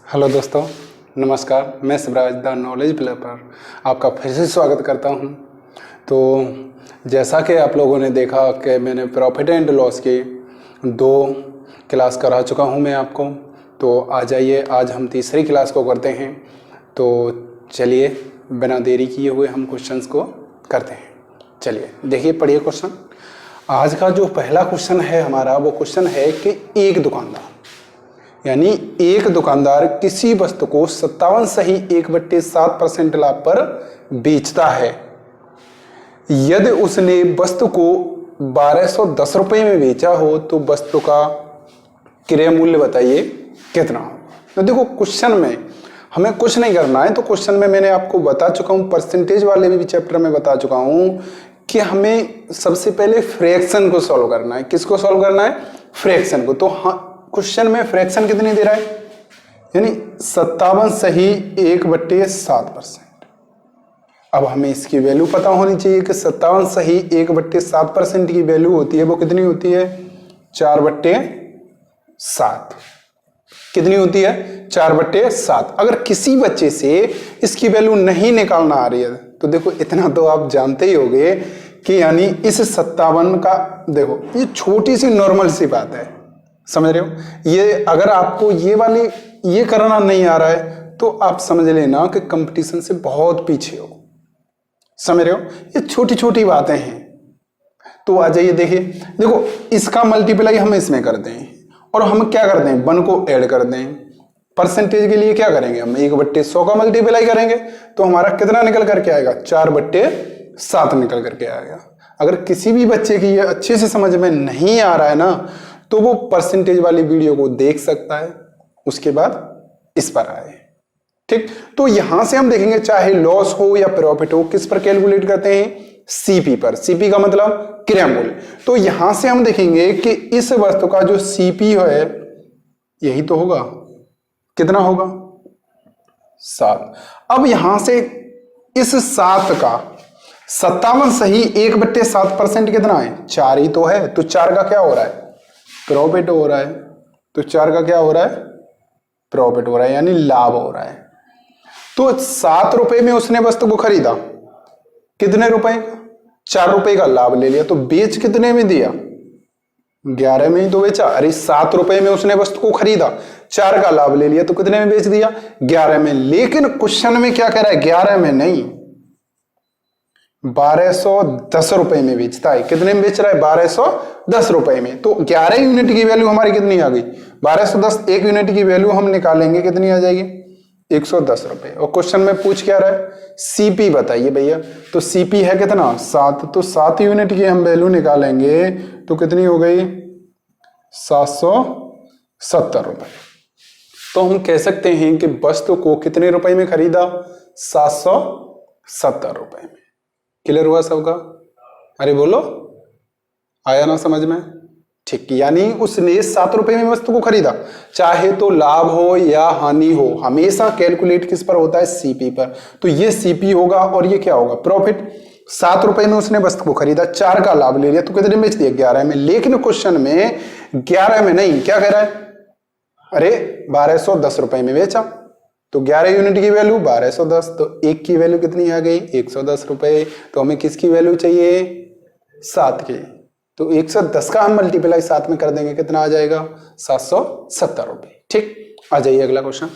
Hello दोस्तों, नमस्कार। मैं शिवराज द नॉलेज प्ले पर आपका फिर से स्वागत करता हूं। तो जैसा कि आप लोगों ने देखा कि मैंने प्रॉफिट एंड लॉस की 2 क्लास करा चुका हूं मैं आपको। तो आ जाइए, आज हम तीसरी क्लास को करते हैं। तो चलिए बिना देरी किए हुए हम क्वेश्चंस को करते हैं। चलिए देखिए, पढ़िए क्वेश्चन। आज का जो पहला क्वेश्चन है हमारा, वो क्वेश्चन है कि एक दुकानदार, यानी एक दुकानदार किसी वस्तु को 57 सही 1/7% लाभ पर बेचता है। यदि उसने वस्तु को 1210 रुपये में बेचा हो तो वस्तु का क्रय मूल्य बताइए कितना हो। तो देखो, क्वेश्चन में हमें कुछ नहीं करना है। तो क्वेश्चन में मैंने आपको बता चुका हूं, परसेंटेज वाले भी चैप्टर में बता चुका हूं कि हमें सबसे पहले फ्रैक्शन को सॉल्व करना है। किसको सॉल्व करना है? फ्रैक्शन को। तो हाँ, क्वेश्चन में फ्रैक्शन कितनी दे रहा है, यानी 57 सही 1/7%। अब हमें इसकी वैल्यू पता होनी चाहिए कि 57 सही 1/7% की वैल्यू होती है, वो कितनी होती है? 4/7। कितनी होती है? 4/7। अगर किसी बच्चे से इसकी वैल्यू नहीं निकालना आ रही है तो देखो, इतना तो आप जानते ही होंगे कि यानी इस 57 का, देखो ये छोटी सी नॉर्मल सी बात है, समझ रहे हो? ये अगर आपको ये करना नहीं आ रहा है तो आप समझ लेना कि कंपटीशन से बहुत पीछे हो, समझ रहे हो? ये छोटी छोटी बातें हैं। तो आ जाइए, देखिए, देखो इसका मल्टीप्लाई हम इसमें कर दें और हम क्या कर दें, 1 को ऐड कर दें। परसेंटेज के लिए क्या करेंगे, हम 1/100 का मल्टीप्लाई करेंगे तो हमारा कितना निकल करके आएगा? 4/7 निकल करके आएगा। अगर किसी भी बच्चे की ये अच्छे से समझ में नहीं आ रहा है ना, तो वो परसेंटेज वाली वीडियो को देख सकता है, उसके बाद इस पर आए। ठीक, तो यहां से हम देखेंगे, चाहे लॉस हो या प्रॉफिट हो, किस पर कैलकुलेट करते हैं? सीपी पर। सीपी का मतलब क्रय मूल्य। तो यहां से हम देखेंगे कि इस वस्तु का जो सीपी है यही तो होगा। कितना होगा? 7। अब यहां से इस 7 का 57 सही 1/7% कितना है? 4 ही तो है। तो 4 का क्या हो रहा है? प्रॉफिट हो रहा है। तो 4 का क्या हो रहा है? प्रॉफिट हो रहा है, यानी लाभ हो रहा है। तो 7 रुपए में उसने वस्तु को खरीदा, कितने रुपए? 4 रुपए का लाभ ले लिया। तो बेच कितने में दिया? 11 में ही तो बेचा। अरे 7 रुपए में उसने वस्तु को खरीदा, 4 का लाभ ले लिया, तो कितने में बेच दिया? 11 में। लेकिन क्वेश्चन में क्या कह रहा है? 11 में नहीं, 1210 रुपए में बेचता है। कितने में बेच रहा है? 1210 रुपए में। तो 11 यूनिट की वैल्यू हमारी कितनी आ गई? 1210। 1 यूनिट की वैल्यू हम निकालेंगे, कितनी आ जाएगी? 110 रुपए। और क्वेश्चन में पूछ क्या रहा है? सीपी बताइए भैया। तो सीपी है कितना? 7। तो 7 यूनिट की हम वैल्यू निकालेंगे तो कितनी हो गई? 770 रुपए। तो हम कह सकते हैं कि वस्तु को कितने रुपए में खरीदा? 770 रुपए में। क्लियर हुआ सबका? अरे बोलो, आया ना समझ में? ठीक, यानी उसने 7 रुपए में वस्तु को खरीदा। चाहे तो लाभ हो या हानि हो, हमेशा कैलकुलेट किस पर होता है? सीपी पर। तो ये सीपी होगा और ये क्या होगा? प्रॉफिट। 7 रुपए में उसने वस्तु को खरीदा, 4 का लाभ ले लिया, तो कितने में बेच दिया? 11 में। लेकिन क्वेश्चन में 11 में नहीं, क्या कह रहा है? अरे 1210 रुपए में बेचा। तो 11 यूनिट की वैल्यू 1210। तो 1 की वैल्यू कितनी आ गई? 110 रुपए। तो हमें किसकी वैल्यू चाहिए? 7 की। तो 110 का हम मल्टीप्लाई 7 में कर देंगे, कितना आ जाएगा? 770 रुपए। ठीक, आ जाइए अगला क्वेश्चन।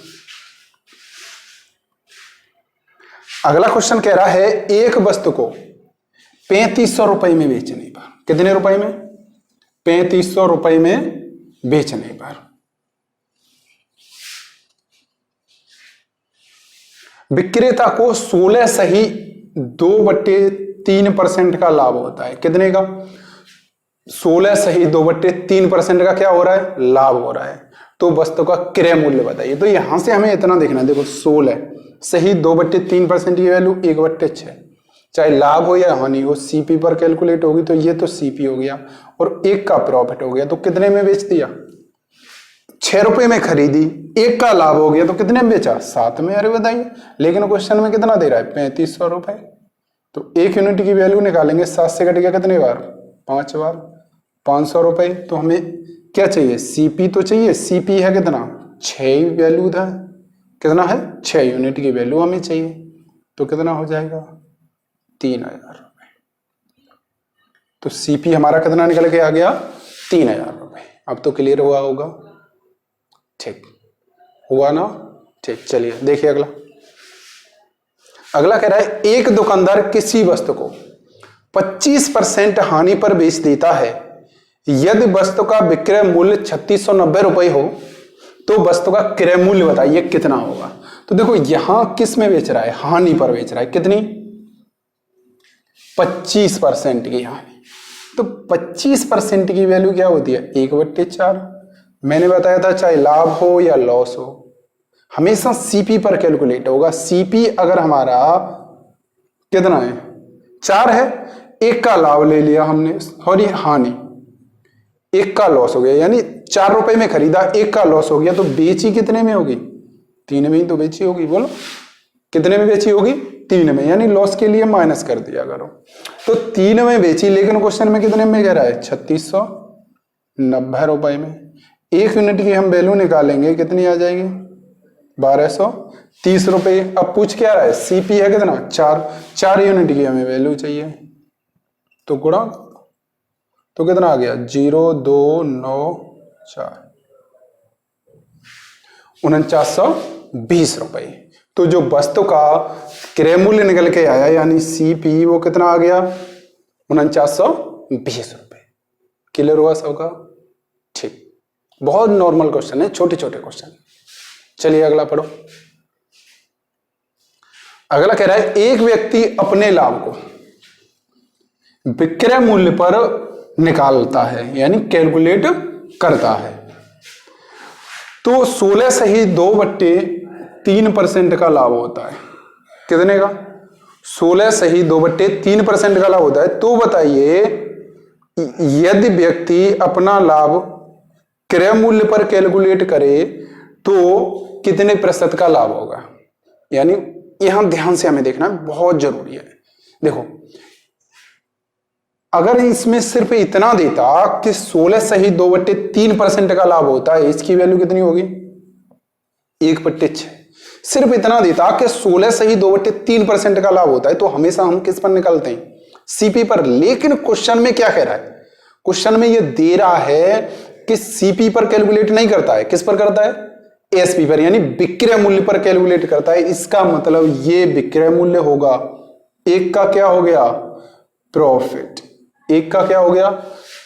अगला क्वेश्चन कह रहा है, एक वस्तु को 3500 रुपए में बेचने पर, कितने रुपए में? 3500 रुपए में बेचने पर विक्रेता को 16 सही 2/3% का लाभ होता है। कितने का? 16 सही 2/3% का क्या हो रहा है? लाभ हो रहा है। तो वस्तु का क्रय मूल्य बताइए। तो यहां से हमें इतना देखना है, देखो 16 सही 2/3% की वैल्यू 1/6, चाहे लाभ हो या हानि हो, सीपी पर कैलकुलेट होगी। तो ये तो सीपी हो गया और 1 का प्रॉफिट हो गया। तो कितने में बेच दिया? 6 रुपए में खरीदी, 1 का लाभ हो गया, तो कितने में बेचा? 7 में। अरे बताइए, लेकिन क्वेश्चन में कितना दे रहा है? 3500 रुपए। तो 1 यूनिट की वैल्यू निकालेंगे, 7 से कटेगा कितने बार? 5 बार। 500 रुपए। तो हमें क्या चाहिए? सीपी तो चाहिए। सीपी है कितना? 6 वैल्यू था, कितना है 6 यूनिट की वैल्यू हमें चाहिए, तो कितना हो जाएगा 3000 रुपये। तो सीपी हमारा कितना निकल के आ गया 3000 रुपये। अब तो क्लियर हुआ होगा, ठीक हुआ ना, ठीक। चलिए देखिए अगला। अगला कह रहा है एक दुकानदार किसी वस्तु को 25% हानि पर बेच देता है। यदि वस्तु का विक्रय मूल्य 3690 रुपए हो तो वस्तु का क्रय मूल्य बताइए कितना होगा। तो देखो यहां किस में बेच रहा है, हानि पर बेच रहा है, कितनी 25% की हानि। तो 25% की वैल्यू क्या होती है 1/4। मैंने बताया था चाहे लाभ हो या लॉस हो हमेशा सीपी पर कैलकुलेट होगा। सीपी अगर हमारा कितना है 4 है, 1 का लाभ ले लिया हमने, सॉरी हानि, 1 का लॉस हो गया, यानी 4 रुपए में खरीदा 1 का लॉस हो गया, तो बेची कितने में होगी 3 में ही तो बेची होगी। बोलो कितने में बेची होगी 3 में, यानी लॉस के लिए माइनस कर दिया करो। तो 3 में बेची, लेकिन क्वेश्चन में कितने में कह रहा है 3690 रुपए में। 1 यूनिट की हम वैल्यू निकालेंगे कितनी आ जाएगी 1230 रुपए। अब पूछ क्या रहा है सीपी है कितना 4 यूनिट की हमें वैल्यू चाहिए, तो गुणा, तो कितना आ गया 0294 4920 रुपए। तो जो वस्तु का क्रय मूल्य निकल के आया यानी सीपी वो कितना आ गया 4920 रुपए। क्लियर हुआ सबका, ठीक। बहुत नॉर्मल क्वेश्चन है, छोटे छोटे क्वेश्चन। चलिए अगला पढ़ो। अगला कह रहा है एक व्यक्ति अपने लाभ को विक्रय मूल्य पर निकालता है यानी कैलकुलेट करता है। तो 16 सही 2/3% का लाभ होता है। कितने का 16 सही 2/3% का लाभ होता है। तो बताइए यदि व्यक्ति अपना लाभ क्रय मूल्य पर कैलकुलेट करे तो कितने प्रतिशत का लाभ होगा। यानी यहां ध्यान से हमें देखना बहुत जरूरी है। देखो अगर इसमें सिर्फ इतना देता कि 16 सही 2/3% का लाभ होता है, इसकी वैल्यू कितनी होगी 1/6। सिर्फ इतना देता कि 16 सही 2/3% का लाभ होता है, तो हमेशा हम किस पर निकालते हैं सीपी पर। लेकिन क्वेश्चन में क्या कह रहा है, क्वेश्चन में ये दे रहा है कि सीपी पर कैलकुलेट नहीं करता है, किस पर करता है एसपी पर, यानी विक्रय मूल्य पर कैलकुलेट करता है। इसका मतलब ये विक्रय मूल्य होगा, एक का क्या हो गया प्रॉफिट, एक का क्या हो गया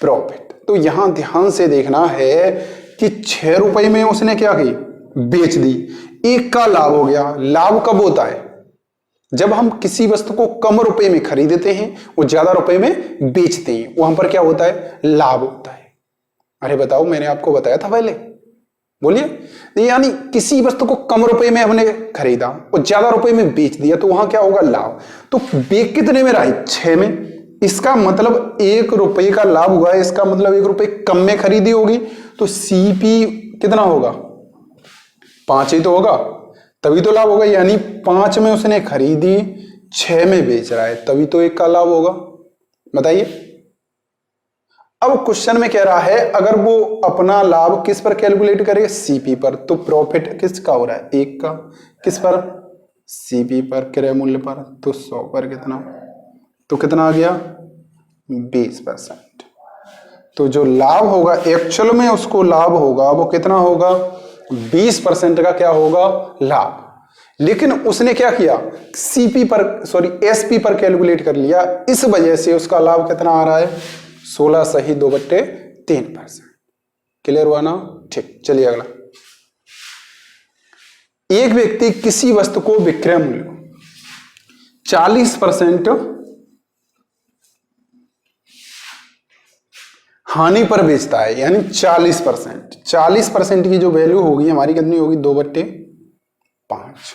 प्रॉफिट। तो यहां ध्यान से देखना है कि 6 रुपए में उसने क्या की बेच दी, 1 का लाभ हो गया। लाभ कब होता है जब हम किसी वस्तु को कम रुपए में खरीदते हैं और ज्यादा रुपए में बेचते हैं, वहां पर क्या होता है लाभ होता है। अरे बताओ मैंने आपको बताया था पहले, बोलिए। यानी किसी वस्तु को कम रुपए में हमने खरीदा और ज्यादा रुपए में बेच दिया, तो वहां क्या होगा लाभ। तो बेच कितने में रहा 6 में, इसका मतलब 1 रुपए का लाभ हुआ है, इसका मतलब 1 रुपए कम में खरीदी होगी, तो सीपी कितना होगा 5 ही तो होगा, तभी तो लाभ होगा। यानी 5 में उसने खरीदी 6 में बेच रहा है, तभी तो 1 का लाभ होगा। बताइए अब क्वेश्चन में कह रहा है अगर वो अपना लाभ किस पर कैलकुलेट करे सीपी पर, तो प्रॉफिट किसका हो रहा है 1 का, किस पर सीपी पर क्रय मूल्य पर, तो 100 पर कितना, तो कितना आ गया 20%। तो जो लाभ होगा एक्चुअल में उसको लाभ होगा वो कितना होगा 20% का क्या होगा लाभ। लेकिन उसने क्या किया सीपी पर सॉरी एसपी पर कैलकुलेट कर लिया, इस वजह से उसका लाभ कितना आ रहा है 16 सही 2/3%। क्लियर हुआ ना, ठीक। चलिए अगला। एक व्यक्ति किसी वस्तु को विक्रय मूल्य 40% हानि पर बेचता है, यानी 40% की जो वैल्यू होगी हमारी कितनी होगी 2/5।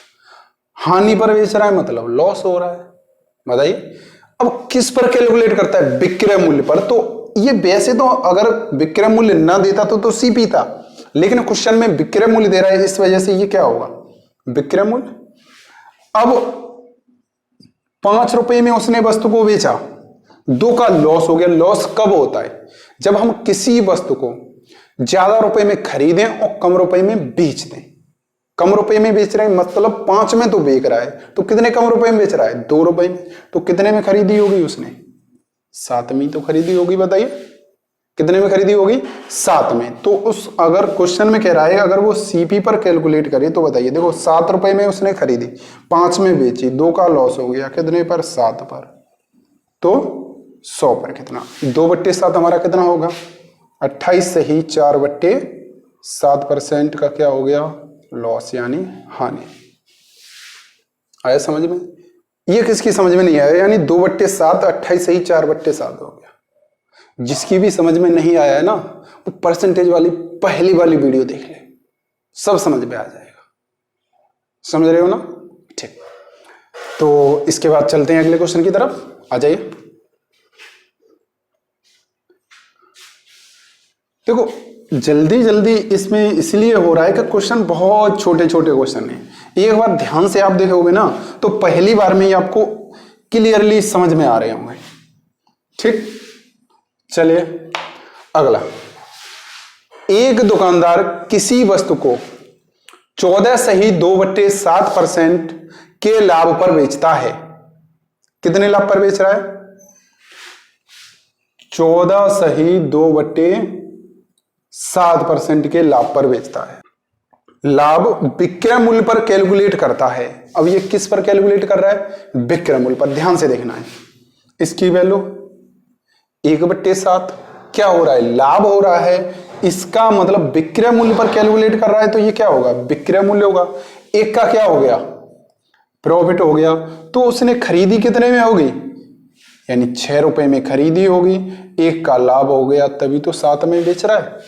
हानि पर बेच रहा है मतलब लॉस हो रहा है। बताइए अब किस पर कैलकुलेट करता है विक्रय मूल्य पर। तो ये वैसे तो अगर विक्रय मूल्य ना देता तो सीपी था, लेकिन क्वेश्चन में विक्रय मूल्य दे रहा है, इस वजह से ये क्या होगा विक्रय मूल्य। अब 5 रुपए में उसने वस्तु को बेचा, 2 का लॉस हो गया। लॉस कब होता है जब हम किसी वस्तु को ज्यादा रुपए में खरीदें और कम रुपए में बेच दें। कम रुपए में बेच रहे हैं, मतलब 5 में तो बेच रहा है, तो कितने कम रुपए में बेच रहा है, 2 रुपए में। तो कितने में खरीदी होगी उसने, 7 में तो खरीदी होगी, बताइए कितने में खरीदी होगी, 7 में। तो उस अगर क्वेश्चन में कह रहा है अगर वो सीपी पर कैलकुलेट करे तो बताइए, देखो 7 रुपए में उसने खरीदी, 5 में बेची, 2 का लॉस हो गया, कितने पर, 7 पर, तो 100 पर कितना, 2/7 हमारा कितना होगा, 28 से ही 4/7% का क्या हो गया, लॉस यानी हानि। आया समझ में, ये किसकी समझ में नहीं आया, यानी 2/7 28 से ही 4/7 हो गया। जिसकी भी समझ में नहीं आया है ना, वो परसेंटेज वाली पहली वाली वीडियो देख ले, सब समझ में आ जाएगा। समझ रहे हो ना, ठीक। तो इसके बाद चलते हैं अगले क्वेश्चन की तरफ, आ जाइए। देखो जल्दी जल्दी इसमें इसलिए हो रहा है कि क्वेश्चन बहुत छोटे छोटे क्वेश्चन हैं। एक बार ध्यान से आप देखोगे ना तो पहली बार में ही आपको क्लियरली समझ में आ रहे होंगे, ठीक। चलिए अगला, एक दुकानदार किसी वस्तु को 14 सही 2/7% के लाभ पर बेचता है। कितने लाभ पर बेच रहा है, 14 सही 2/7% के लाभ पर बेचता है। लाभ विक्रय मूल्य पर कैलकुलेट करता है। अब ये किस पर कैलकुलेट कर रहा है, विक्रय मूल्य पर। ध्यान से देखना है, इसकी वैल्यू 1/7 क्या हो रहा है, लाभ हो रहा है, इसका मतलब विक्रय मूल्य पर कैलकुलेट कर रहा है, तो ये क्या होगा, विक्रय मूल्य होगा। एक का क्या हो गया, प्रॉफिट हो गया। तो उसने खरीदी कितने में होगी, यानी 6 रुपए में खरीदी होगी, एक का लाभ हो गया, तभी तो 7 में बेच रहा है।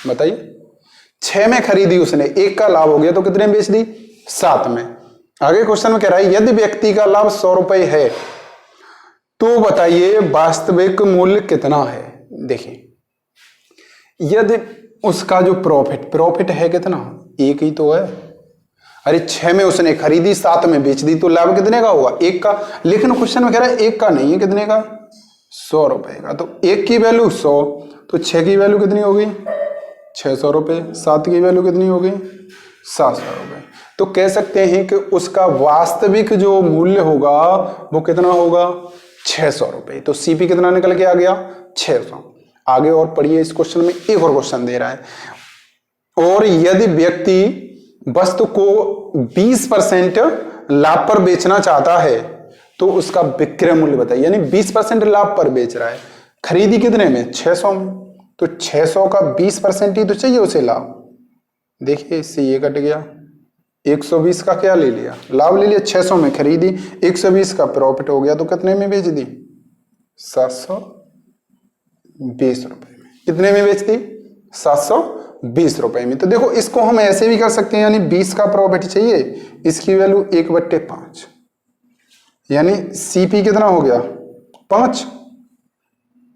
बताइए 6 में खरीदी उसने, एक का लाभ हो गया, तो कितने में बेच दी, 7 में। आगे क्वेश्चन में कह रहा है यदि व्यक्ति का लाभ 100 रुपए है तो बताइए वास्तविक मूल्य कितना है। देखिए यदि उसका जो प्रॉफिट है कितना, एक ही तो है। अरे 6 में उसने खरीदी, 7 में बेच दी, तो लाभ कितने का हुआ, एक का। लेकिन क्वेश्चन में कह रहा है एक का नहीं है, कितने का, 100 रुपए का। तो एक की वैल्यू 100, तो 6 की वैल्यू कितनी होगी, 600 रुपए। 7 की वैल्यू कितनी होगी, 700 रुपए। तो कह सकते हैं कि उसका वास्तविक जो मूल्य होगा वो कितना होगा, 600 रुपए। तो सीपी कितना निकल के आ गया, 600। आगे और पढ़िए, इस क्वेश्चन में एक और क्वेश्चन दे रहा है, और यदि व्यक्ति वस्तु को 20% लाभ पर बेचना चाहता है तो उसका विक्रय मूल्य बताइए। यानी 20% लाभ पर बेच रहा है, खरीदी कितने में, 600 में, तो 600 का 20% ही तो चाहिए उसे लाभ। देखिए इससे ये कट गया, 120 का क्या ले लिया, लाभ ले लिया, 600 में खरीदी, 120 का प्रॉफिट हो गया, तो कितने में बेच दी, 720 रुपए में। कितने में बेच दी, 720 रुपए में। तो देखो इसको हम ऐसे भी कर सकते हैं, यानी 20 का प्रॉफिट चाहिए, इसकी वैल्यू 1/5, यानी सीपी कितना हो गया, 5,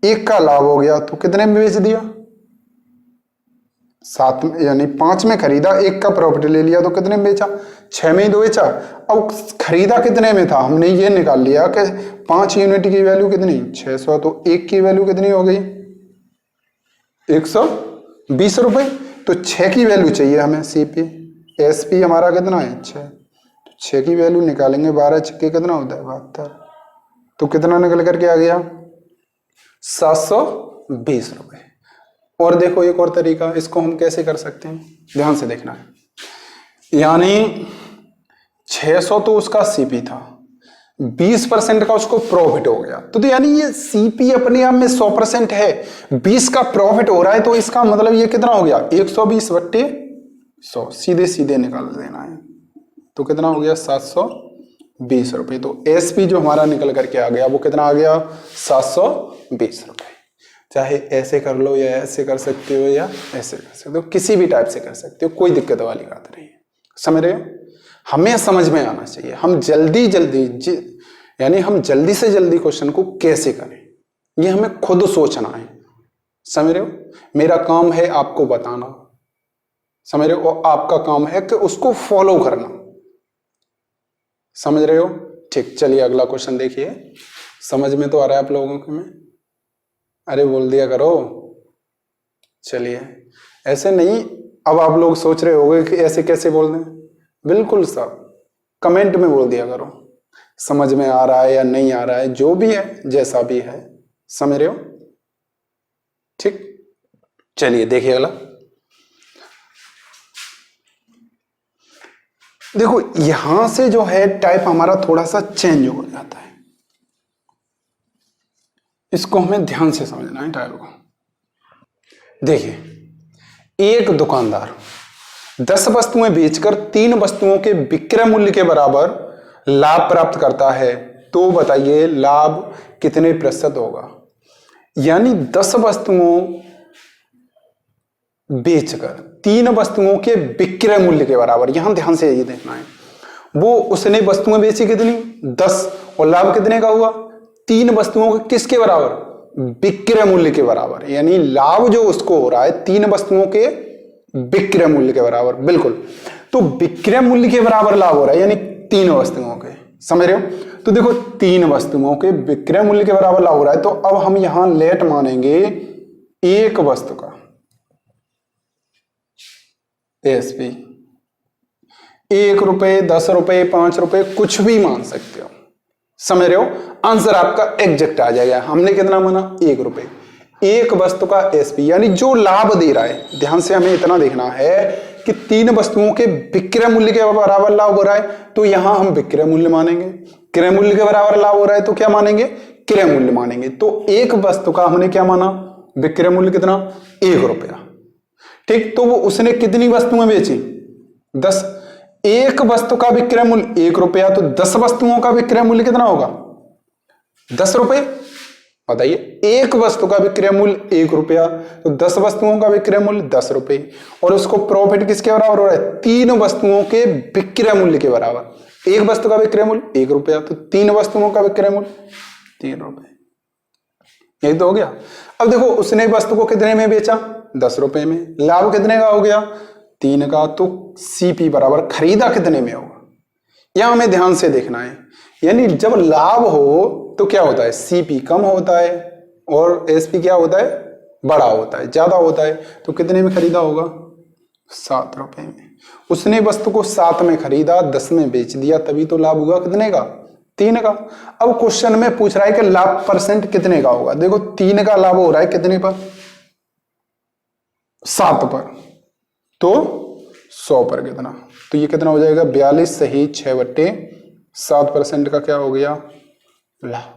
एक का लाभ हो गया, तो कितने में बेच दिया, 7 में, यानी 5 में खरीदा, एक का प्रॉफिट ले लिया, तो कितने में बेचा, 6 में ही तो बेचा। अब खरीदा कितने में था, हमने ये निकाल लिया कि 5 यूनिट की वैल्यू कितनी, 600, तो एक की वैल्यू कितनी हो गई, 120 रुपए। तो 6 की वैल्यू चाहिए हमें, सीपी, एसपी हमारा कितना है, 6, तो 6 की वैल्यू निकालेंगे, 12 छक्के कितना होता है, 72, तो कितना निकल करके आ गया, 720 रुपए। और देखो एक और तरीका, इसको हम कैसे कर सकते हैं, ध्यान से देखना है। यानी 600 तो उसका सीपी था, 20% का उसको प्रॉफिट हो गया, तो यानी ये सीपी अपने आप में 100% है, 20 का प्रॉफिट हो रहा है, तो इसका मतलब ये कितना हो गया, 120/100, सीधे सीधे निकाल देना है, तो कितना हो गया, 720 रुपए। तो एसपी जो हमारा निकल करके आ गया वो कितना आ गया, 720 रुपए। चाहे ऐसे कर लो या ऐसे कर सकते हो या ऐसे कर सकते हो, किसी भी टाइप से कर सकते हो, कोई दिक्कत वाली बात नहीं है। समझ रहे हो, हमें समझ में आना चाहिए, हम जल्दी से जल्दी क्वेश्चन को कैसे करें, ये हमें खुद सोचना है। समझ रहे हो, मेरा काम है आपको बताना, समझ रहे हो, और आपका काम है कि उसको फॉलो करना। समझ रहे हो, ठीक। चलिए अगला क्वेश्चन देखिए, समझ में तो आ रहा है आप लोगों को, में अरे बोल दिया करो। चलिए ऐसे नहीं, अब आप लोग सोच रहे होंगे कि ऐसे कैसे बोल दें, बिल्कुल सब कमेंट में बोल दिया करो, समझ में आ रहा है या नहीं आ रहा है, जो भी है जैसा भी है, समझ रहे हो? ठीक, चलिए देखिए अगला। देखो यहां से जो है टाइप हमारा थोड़ा सा चेंज हो जाता है, इसको हमें ध्यान से समझना है टाइप को। देखिए एक दुकानदार 10 वस्तुएं बेचकर 3 वस्तुओं के विक्रय मूल्य के बराबर लाभ प्राप्त करता है, तो बताइए लाभ कितने प्रतिशत होगा। यानी 10 वस्तुओं बेचकर 3 वस्तुओं के विक्रय मूल्य के बराबर, यहां ध्यान से ये देखना है, वो उसने वस्तुएं बेची कितनी 10 और लाभ कितने का हुआ 3 वस्तुओं के किसके बराबर, विक्रय मूल्य के बराबर। यानी लाभ जो उसको हो रहा है 3 वस्तुओं के विक्रय मूल्य के बराबर, बिल्कुल। तो विक्रय मूल्य के बराबर लाभ हो रहा है यानी 3 वस्तुओं के, समझ रहे हो? तो देखो 3 वस्तुओं के विक्रय मूल्य के बराबर लाभ हो रहा है, तो अब हम यहां लेट मानेंगे एक वस्तु का एएसपी, 1 रुपए 10 रुपए 5 रुपए कुछ भी मान सकते हो, समझ रहे हो? आंसर आपका एग्जैक्ट आ जाएगा। हमने कितना माना 1 रुपए, एक वस्तु का एसपी यानी जो लाभ दे रहा है। ध्यान से हमें इतना देखना है कि 3 वस्तुओं के विक्रय मूल्य के बराबर लाभ हो रहा है, तो यहां हम विक्रय मूल्य मानेंगे। क्रय मूल्य के बराबर लाभ हो रहा है तो क्या मानेंगे, क्रय मूल्य मानेंगे। तो एक वस्तु का हमने क्या माना, विक्रय मूल्य कितना 1 रुपया, ठीक। तो वो उसने कितनी वस्तुएं बेची 10, एक वस्तु का विक्रय मूल्य 1 रुपया, तो 10 वस्तुओं का विक्रय मूल्य कितना होगा 10 रुपए। बताइए एक वस्तु का विक्रय मूल्य 1 रुपया, तो 10 वस्तुओं का विक्रय मूल्य 10 रुपए, और उसको प्रॉफिट किसके बराबर हो रहा है 3 वस्तुओं के विक्रय मूल्य के बराबर। एक वस्तु का विक्रय मूल्य 1 रुपया, तो 3 वस्तुओं का विक्रय मूल्य 3 रुपए, यही तो हो गया। अब देखो उसने वस्तु को कितने में बेचा 10 रुपए में, लाभ कितने का हो गया 3 का, तो सीपी बराबर खरीदा कितने में होगा। यहां हमें ध्यान से देखना है, यानी जब लाभ हो तो क्या होता है सीपी कम होता है और एसपी क्या होता है बड़ा होता है, ज्यादा होता है। तो कितने में खरीदा होगा 7 रुपए में। उसने वस्तु को 7 में खरीदा 10 में बेच दिया, तभी तो लाभ हुआ कितने का 3 का। अब क्वेश्चन में पूछ रहा है कि लाभ परसेंट कितने का होगा। देखो 3 का लाभ हो रहा है कितने पर 7 पर, तो 100 पर कितना, तो ये कितना हो जाएगा 42 सही 6/7% का क्या हो गया लाभ।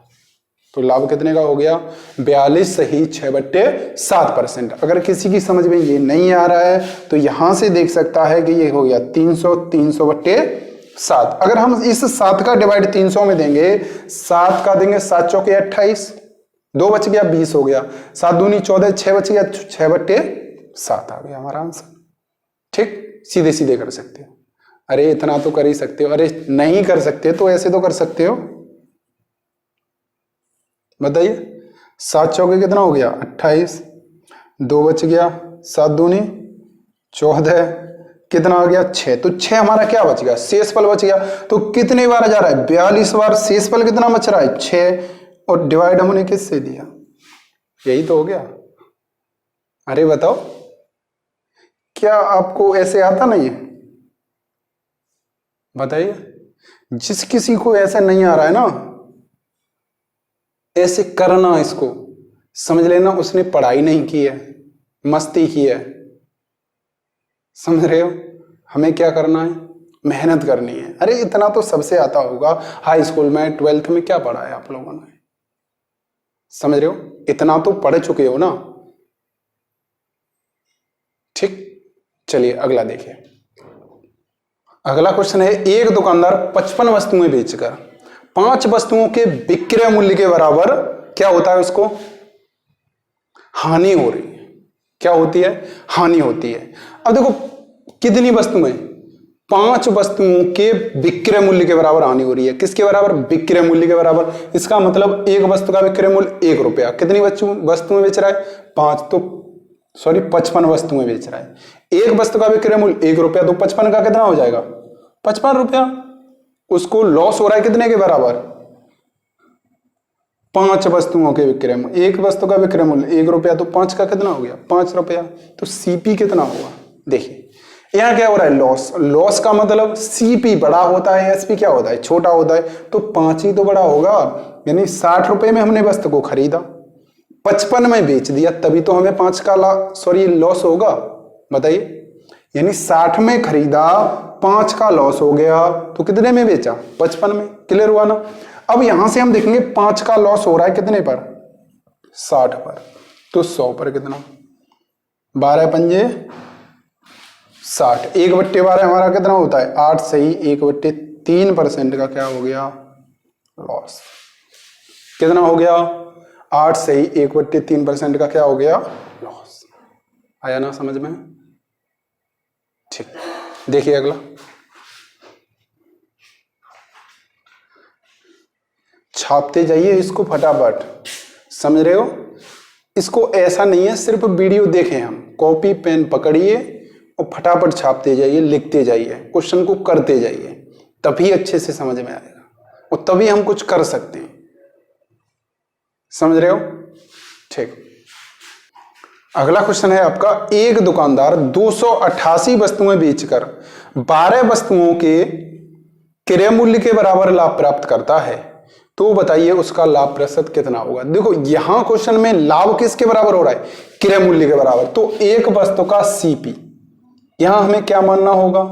तो लाभ कितने का हो गया 42 सही 6/7%। अगर किसी की समझ में ये नहीं आ रहा है तो यहां से देख सकता है कि ये हो गया 300 300/7। अगर हम इस 7 का डिवाइड 300 में देंगे, 7 का देंगे 7 चौके 28, 2 बच गया 20 हो गया, 7 दूनी 14, 6 बच गया 6/7 आ गया हमारा आंसर। ठीक, सीधे सीधे कर सकते हो। अरे इतना तो कर ही सकते हो, अरे नहीं कर सकते तो ऐसे तो कर सकते हो। बताइए 7 चौके कितना हो गया 28, 2 बच गया 7 दूनी 14, कितना आ गया 6, तो 6 हमारा क्या बच गया शेषफल बच गया। तो कितने बार जा रहा है 42 बार, शेषफल कितना बच रहा है 6, और डिवाइड हमने किससे दिया, यही तो हो गया। अरे बताओ क्या आपको ऐसे आता नहीं है, बताइए। जिस किसी को ऐसा नहीं आ रहा है ना, ऐसे करना, इसको समझ लेना उसने पढ़ाई नहीं की है, मस्ती की है, समझ रहे हो। हमें क्या करना है मेहनत करनी है। अरे इतना तो सबसे आता होगा, हाई स्कूल में 12th में क्या पढ़ा है आप लोगों ने, समझ रहे हो, इतना तो पढ़ चुके हो ना। ठीक, चलिए अगला देखिए। अगला क्वेश्चन है, एक दुकानदार 55 वस्तुएं बेचकर 5 वस्तुओं के विक्रय मूल्य के बराबर क्या होता है, उसको हानि हो रही है। क्या होती है हानि होती है। अब देखो कितनी वस्तुएं 5 वस्तुओं के विक्रय मूल्य के बराबर हानि हो रही है। किसके बराबर विक्रय मूल्य के बराबर। इसका मतलब एक वस्तु का विक्रय मूल्य 1 रुपया, कितनी वस्तुएं बेच रहा है 5, तो सॉरी 55 वस्तुएं बेच रहा है। एक वस्तु का विक्रय मूल्य 1 रुपया, तो 55 का कितना हो जाएगा 55 रुपया। उसको लॉस हो रहा है कितने के बराबर 5 वस्तुओं के विक्रय मूल्य। एक वस्तु का विक्रय मूल्य 1 रुपया, तो 5 का कितना हो गया 5 रुपया। तो सीपी कितना होगा देखिए, यहाँ क्या हो रहा है, लॉस। लॉस का मतलब सीपी बड़ा होता है, एसपी क्या होता है, छोटा होता है, तो 5 ही तो बड़ा होगा। यानी 60 रुपए में हमने वस्तु को खरीदा, 55 में बेच दिया, तभी तो हमें 5 का लॉस होगा। बताइए, यानी 60 में खरीदा, 5 का लॉस हो गया, तो कितने में बेचा, 55 में। क्लियर हुआ ना। अब यहां से हम देखेंगे 5 का लॉस हो रहा है कितने पर, 60 पर, तो 100 पर कितना, 12 पंजे 60, 1/12 हमारा कितना होता है, 8 सही 1/3% का क्या हो गया, लॉस। कितना हो गया, 8 सही 1/3% का क्या हो गया, लॉस। आया ना समझ में। ठीक, देखिए अगला, छापते जाइए इसको फटाफट, समझ रहे हो। इसको ऐसा नहीं है सिर्फ वीडियो देखें हम, कॉपी पेन पकड़िए और फटाफट छापते जाइए, लिखते जाइए, क्वेश्चन को करते जाइए, तभी अच्छे से समझ में आएगा और तभी हम कुछ कर सकते हैं। समझ रहे हो। ठीक, अगला क्वेश्चन है आपका, एक दुकानदार 288 वस्तुएं बेचकर 12 वस्तुओं के क्रय मूल्य के बराबर लाभ प्राप्त करता है, तो बताइए उसका लाभ प्रतिशत कितना होगा। देखो यहां क्वेश्चन में लाभ किसके बराबर हो रहा है, क्रय मूल्य के बराबर, तो एक वस्तु का सीपी, यहां हमें क्या मानना होगा,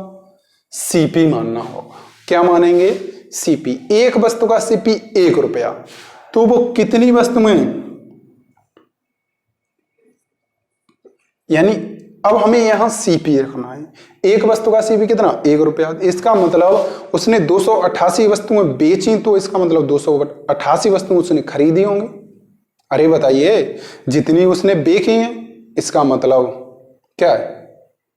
सीपी मानना होगा। क्या मानेंगे, सीपी। एक वस्तु का सीपी 1 रुपया, तो वो कितनी वस्तुएं, यानी अब हमें यहां सीपी रखना है। एक वस्तु का सीपी कितना, 1 रुपया, इसका मतलब उसने 288 वस्तुएं बेची, तो इसका मतलब 288 वस्तुएं उसने खरीदी होंगी। अरे बताइए, जितनी उसने बेची हैं इसका मतलब क्या है,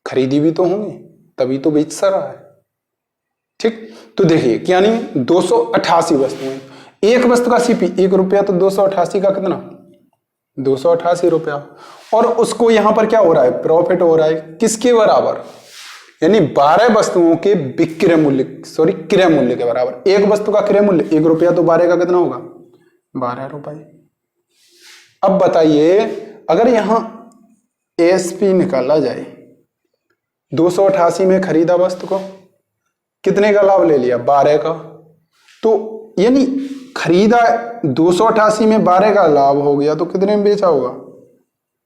खरीदी भी तो होंगी, तभी तो बेच सा रहा है। ठीक, तो देखिए यानी 288 वस्तुएं, एक वस्तु का सीपी 1 रुपया, तो 288 का कितना, 288 रुपया, और उसको यहां पर क्या हो रहा है, प्रॉफिट हो रहा है, किसके बराबर, यानी 12 वस्तुओं के विक्रय मूल्य, क्रय मूल्य के बराबर। एक वस्तु का क्रय मूल्य 1 रुपया, तो 12 का कितना होगा, 12 रुपए। अब बताइए, अगर यहां एसपी निकाला जाए, 288 में खरीदा वस्तु को, कितने का लाभ ले लिया, 12 का, तो यानी खरीदा 288 में 12 का लाभ हो गया, तो कितने में बेचा होगा,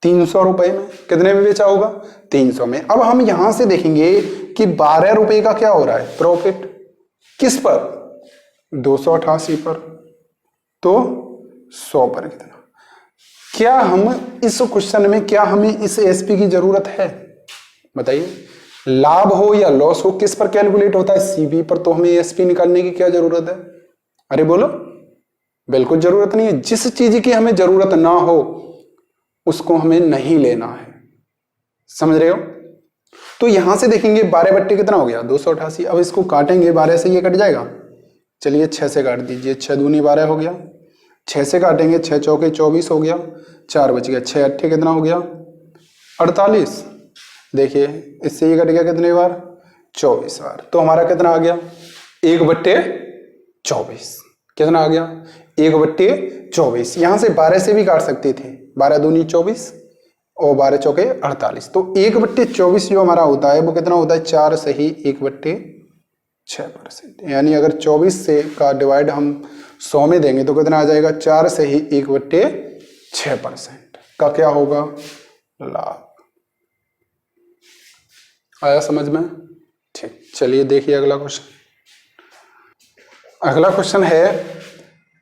300 रुपए में। कितने में बेचा होगा, 300 में। अब हम यहां से देखेंगे कि 12 रुपए का क्या हो रहा है, प्रॉफिट, किस पर, 288 पर, तो 100 पर कितना। क्या हम इस क्वेश्चन में, क्या हमें इस एसपी की जरूरत है, बताइए। लाभ हो या लॉस हो, किस पर कैलकुलेट होता है, सीबी पर, तो हमें एसपी निकालने की क्या जरूरत है, अरे बोलो, बिल्कुल जरूरत नहीं है। जिस चीज की हमें जरूरत ना हो उसको हमें नहीं लेना है, समझ रहे हो। तो यहां से देखेंगे 12 बट्टे कितना हो गया, 288। अब इसको काटेंगे, 12 से ये कट जाएगा, चलिए 6 से काट दीजिए, 6 दूनी 12 हो गया, 6 से काटेंगे, 6 चौके 24 हो गया, 4 बच गया, 6 अट्ठे कितना हो गया, 48। देखिए इससे ये कट गया कितने बार, 24 बार, तो हमारा कितना आ गया, 1/24। कितना आ गया, 1/24। यहां से 12 से भी काट सकते थे, 12 दूनी 24 और 12 चौके 48, तो 1/24 जो हमारा होता है वो कितना होता है, 4 सही 1/6%। यानी अगर 24 से का डिवाइड हम 100 में देंगे तो कितना आ जाएगा, 4 सही 1/6% का क्या होगा, लाभ। आया समझ में। ठीक, चलिए देखिए अगला क्वेश्चन। अगला क्वेश्चन है,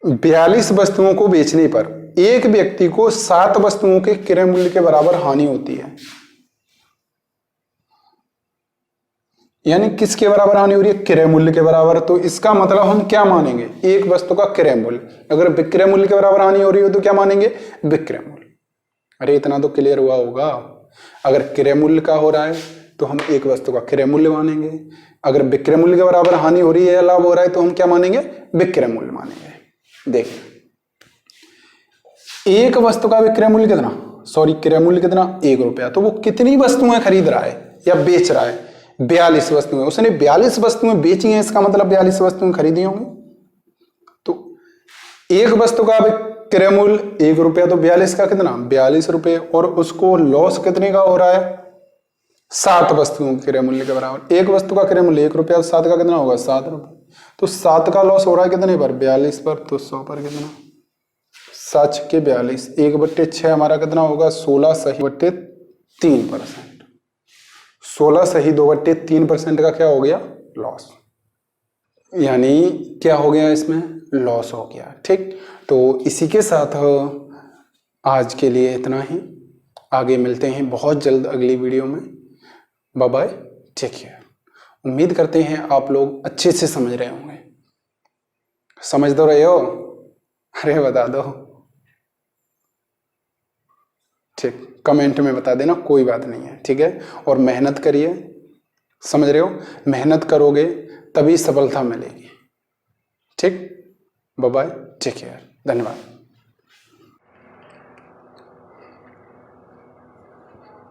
42 वस्तुओं को बेचने पर एक व्यक्ति को 7 वस्तुओं के क्रय मूल्य के बराबर हानि होती है। यानी किसके बराबर हानि हो रही है, क्रय मूल्य के बराबर। तो इसका मतलब हम क्या मानेंगे, एक वस्तु का क्रय मूल्य, अगर विक्रय मूल्य के बराबर हानि हो रही हो तो क्या मानेंगे, विक्रय मूल्य। अरे इतना तो क्लियर हुआ होगा। अगर क्रय मूल्य का हो रहा है तो हम एक वस्तु का क्रय मूल्य मानेंगे, अगर विक्रय मूल्य के बराबर हानि हो रही है या लाभ हो रहा है तो हम क्या मानेंगे, विक्रय मूल्य मानेंगे। देखिए एक वस्तु का विक्रय मूल्य कितना, क्रय मूल्य कितना, 1 रुपया, तो वो कितनी वस्तुएं खरीद रहा है या बेच रहा है, 42 वस्तुएं। उसने 42 वस्तुएं बेची हैं, इसका मतलब 42 वस्तुएं खरीदी होंगी। तो एक वस्तु का विक्रय मूल्य 1 रुपया, तो 42 का कितना, 42 रुपये, और उसको लॉस कितने का हो रहा है, 7 वस्तुओं के क्रय मूल्य के बराबर। एक वस्तु का क्रय मूल्य 1 रुपया, 7 का कितना होगा 7 रुपये। तो 7 का लॉस हो रहा है कितने पर 42 पर, तो 100 पर कितना 7 के 42, 1/6 हमारा कितना होगा 16 सही बट्टे 3%। 16 सही 2/3% का क्या हो गया लॉस, यानी क्या हो गया इसमें लॉस हो गया। ठीक, तो इसी के साथ आज के लिए इतना ही, आगे मिलते हैं बहुत जल्द अगली वीडियो में। Bye bye, take care. उम्मीद करते हैं आप लोग अच्छे से समझ रहे होंगे। समझ तो रहे हो? अरे बता दो, ठीक, कमेंट में बता देना, कोई बात नहीं है, ठीक है। और मेहनत करिए, समझ रहे हो, मेहनत करोगे तभी सफलता मिलेगी। ठीक, बाय बाय, टेक केयर, धन्यवाद।